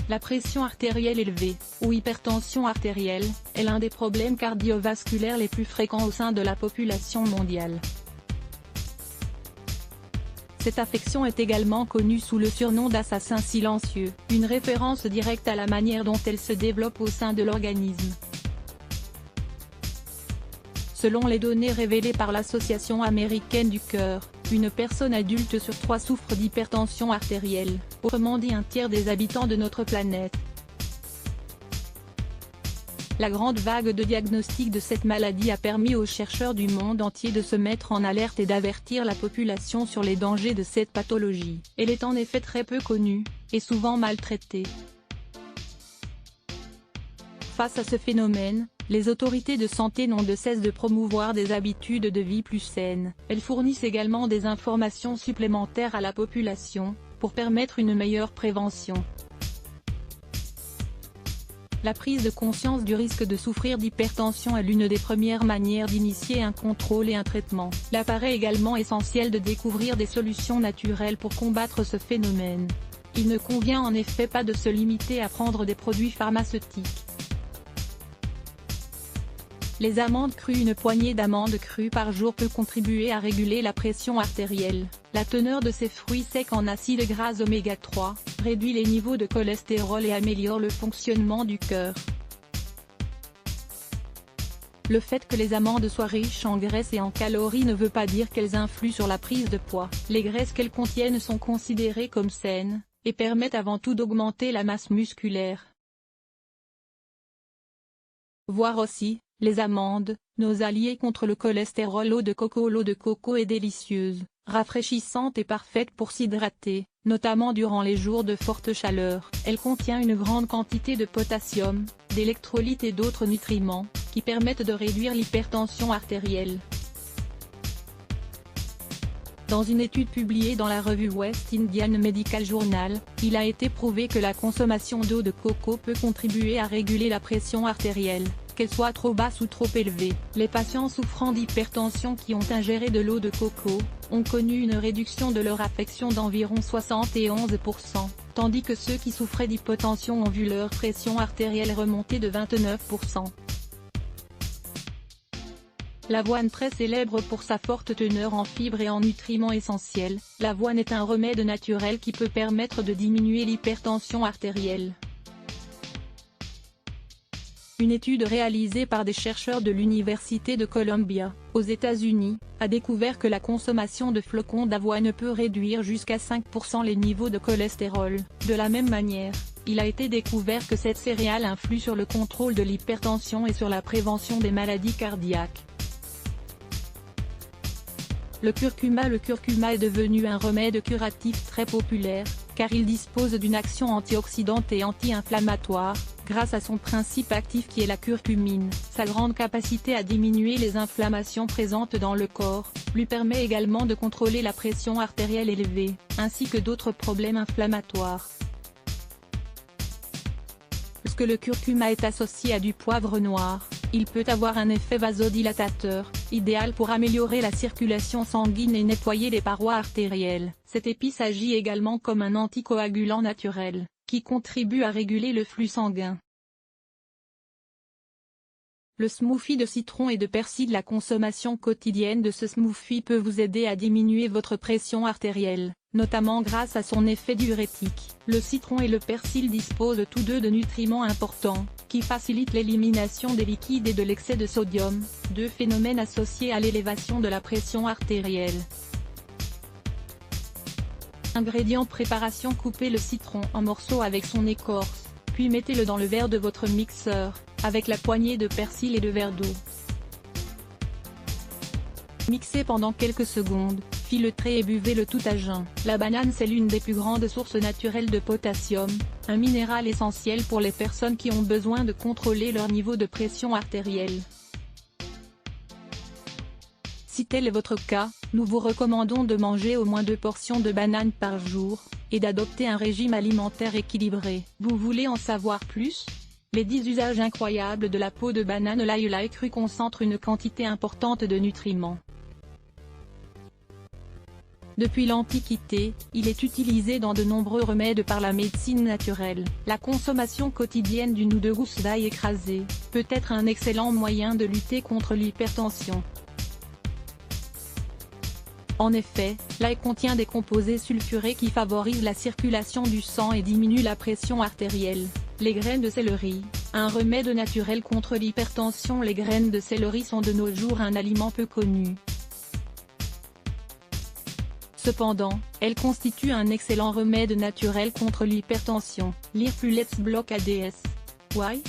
La pression artérielle élevée, ou hypertension artérielle, est l'un des problèmes cardiovasculaires les plus fréquents au sein de la population mondiale. Cette affection est également connue sous le surnom d'assassin silencieux, une référence directe à la manière dont elle se développe au sein de l'organisme. Selon les données révélées par l'Association américaine du cœur, une personne adulte sur 3 souffre d'hypertension artérielle, autrement dit un tiers des habitants de notre planète. La grande vague de diagnostic de cette maladie a permis aux chercheurs du monde entier de se mettre en alerte et d'avertir la population sur les dangers de cette pathologie. Elle est en effet très peu connue, et souvent maltraitée. Face à ce phénomène, les autorités de santé n'ont de cesse de promouvoir des habitudes de vie plus saines. Elles fournissent également des informations supplémentaires à la population, pour permettre une meilleure prévention. La prise de conscience du risque de souffrir d'hypertension est l'une des premières manières d'initier un contrôle et un traitement. Il apparaît également essentiel de découvrir des solutions naturelles pour combattre ce phénomène. Il ne convient en effet pas de se limiter à prendre des produits pharmaceutiques. Les amandes crues. Une poignée d'amandes crues par jour peut contribuer à réguler la pression artérielle. La teneur de ces fruits secs en acides gras oméga 3, réduit les niveaux de cholestérol et améliore le fonctionnement du cœur. Le fait que les amandes soient riches en graisses et en calories ne veut pas dire qu'elles influent sur la prise de poids. Les graisses qu'elles contiennent sont considérées comme saines, et permettent avant tout d'augmenter la masse musculaire. Voir aussi, les amandes, nos alliés contre le cholestérol. L'eau de coco. L'eau de coco est délicieuse, rafraîchissante et parfaite pour s'hydrater, notamment durant les jours de forte chaleur. Elle contient une grande quantité de potassium, d'électrolytes et d'autres nutriments, qui permettent de réduire l'hypertension artérielle. Dans une étude publiée dans la revue West Indian Medical Journal, il a été prouvé que la consommation d'eau de coco peut contribuer à réguler la pression artérielle, qu'elle soit trop basse ou trop élevée. Les patients souffrant d'hypertension qui ont ingéré de l'eau de coco, ont connu une réduction de leur affection d'environ 71%, tandis que ceux qui souffraient d'hypotension ont vu leur pression artérielle remonter de 29%. L'avoine, très célèbre pour sa forte teneur en fibres et en nutriments essentiels, l'avoine est un remède naturel qui peut permettre de diminuer l'hypertension artérielle. Une étude réalisée par des chercheurs de l'Université de Columbia, aux États-Unis, a découvert que la consommation de flocons d'avoine peut réduire jusqu'à 5% les niveaux de cholestérol. De la même manière, il a été découvert que cette céréale influe sur le contrôle de l'hypertension et sur la prévention des maladies cardiaques. Le curcuma. Le curcuma est devenu un remède curatif très populaire, car il dispose d'une action antioxydante et anti-inflammatoire, grâce à son principe actif qui est la curcumine. Sa grande capacité à diminuer les inflammations présentes dans le corps, lui permet également de contrôler la pression artérielle élevée, ainsi que d'autres problèmes inflammatoires. Lorsque le curcuma est associé à du poivre noir, il peut avoir un effet vasodilatateur, idéal pour améliorer la circulation sanguine et nettoyer les parois artérielles. Cette épice agit également comme un anticoagulant naturel, qui contribue à réguler le flux sanguin. Le smoothie de citron et de persil. La consommation quotidienne de ce smoothie peut vous aider à diminuer votre pression artérielle, notamment grâce à son effet diurétique. Le citron et le persil disposent tous deux de nutriments importants, qui facilitent l'élimination des liquides et de l'excès de sodium, deux phénomènes associés à l'élévation de la pression artérielle. Ingrédients. Préparation. Coupez le citron en morceaux avec son écorce, puis mettez-le dans le verre de votre mixeur, avec la poignée de persil et 2 verres d'eau. Mixez pendant quelques secondes, filetrez et buvez le tout à jeun. La banane. C'est l'une des plus grandes sources naturelles de potassium, un minéral essentiel pour les personnes qui ont besoin de contrôler leur niveau de pression artérielle. Si tel est votre cas, nous vous recommandons de manger au moins 2 portions de bananes par jour, et d'adopter un régime alimentaire équilibré. Vous voulez en savoir plus ? Les 10 usages incroyables de la peau de banane. L'ail cru concentre une quantité importante de nutriments. Depuis l'Antiquité, il est utilisé dans de nombreux remèdes par la médecine naturelle. La consommation quotidienne d'une ou deux gousses d'ail écrasées peut être un excellent moyen de lutter contre l'hypertension. En effet, l'ail contient des composés sulfurés qui favorisent la circulation du sang et diminuent la pression artérielle. Les graines de céleri, un remède naturel contre l'hypertension. Les graines de céleri sont de nos jours un aliment peu connu. Cependant, elles constituent un excellent remède naturel contre l'hypertension. Lire plus Let's Block ADS. Why?